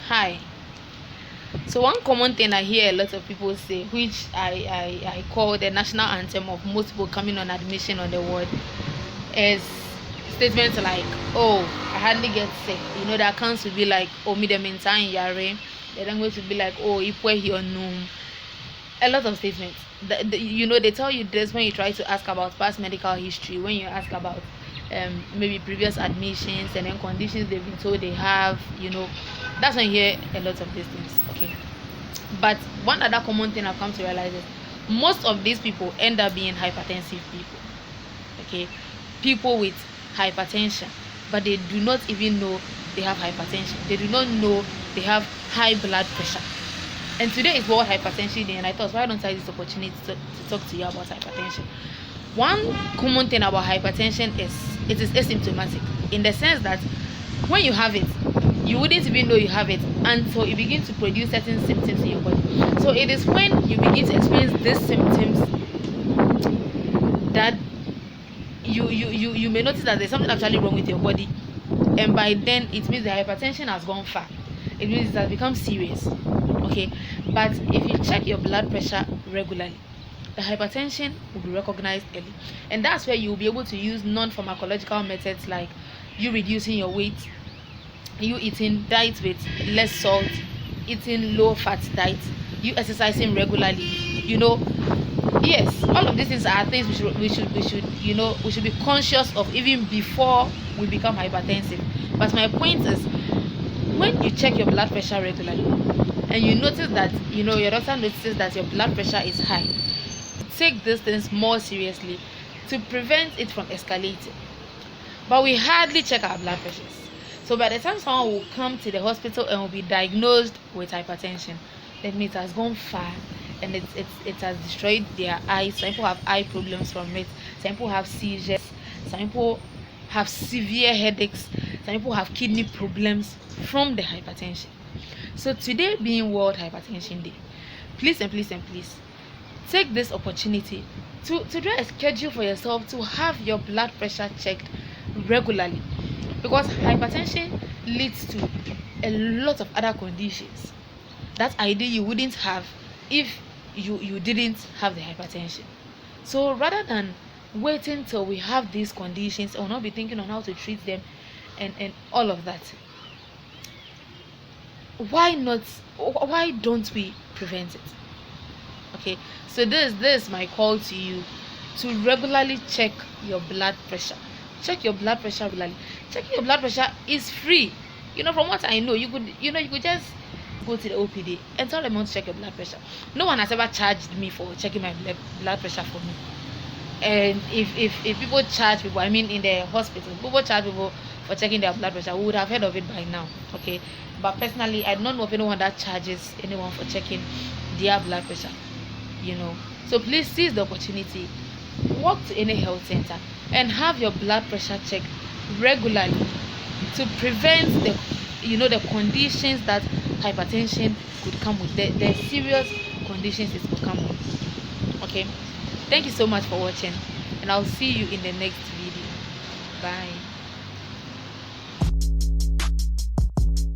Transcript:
Hi. So one common thing I hear a lot of people say, which I call the national anthem of most people coming on admission on the ward, is statements like, "Oh, I hardly get sick." The accounts will be like, "Oh, me the meantime yare." The language will be like, "Oh, ipwe here no." A lot of statements. They tell you this when you try to ask about past medical history, when you ask about maybe previous admissions and then conditions they've been told they have. That's when you hear a lot of these things. Okay. But one other common thing I've come to realize is most of these people end up being hypertensive people. Okay, people with hypertension, but they do not even know they have hypertension. They do not know they have high blood pressure. And today is World Hypertension Day, and I thought, why don't I use this opportunity to talk to you about hypertension? One common thing about hypertension is it is asymptomatic, in the sense that when you have it, you wouldn't even know you have it until you begin to produce certain symptoms in your body. So it is when you begin to experience these symptoms that you may notice that there's something actually wrong with your body, and by then it means the hypertension has gone far. It means it has become serious. Okay, but if you check your blood pressure regularly, the hypertension will be recognized early, and that's where you will be able to use non-pharmacological methods like you reducing your weight, you eating diet with less salt, eating low fat diet, you exercising regularly. Yes, all of these things are things we should be conscious of even before we become hypertensive. But my point is, when you check your blood pressure regularly and you notice that your doctor notices that your blood pressure is high, take these things more seriously to prevent it from escalating. But we hardly check our blood pressures. So by the time someone will come to the hospital and will be diagnosed with hypertension, that means it has gone far and it has destroyed their eyes. Some people have eye problems from it. Some people have seizures. Some people have severe headaches. Some people have kidney problems from the hypertension. So today being World Hypertension Day, please take this opportunity to do a schedule for yourself to have your blood pressure checked regularly, because hypertension leads to a lot of other conditions that ideally you wouldn't have if you didn't have the hypertension. So rather than waiting till we have these conditions or not be thinking on how to treat them and all of that, why don't we prevent it? Okay, so this is my call to you, to regularly check your blood pressure. Check your blood pressure regularly. Checking your blood pressure is free. From what I know, you could just go to the OPD and tell them to check your blood pressure. No one has ever charged me for checking my blood pressure for me. And if people charge people, I mean in the hospital, people charge people for checking their blood pressure, we would have heard of it by now. Okay, but personally, I don't know of anyone that charges anyone for checking their blood pressure. So please seize the opportunity, walk to any health center and have your blood pressure checked regularly to prevent the conditions that hypertension could come with, the serious conditions it could come with. Okay, thank you so much for watching, and I'll see you in the next video. Bye.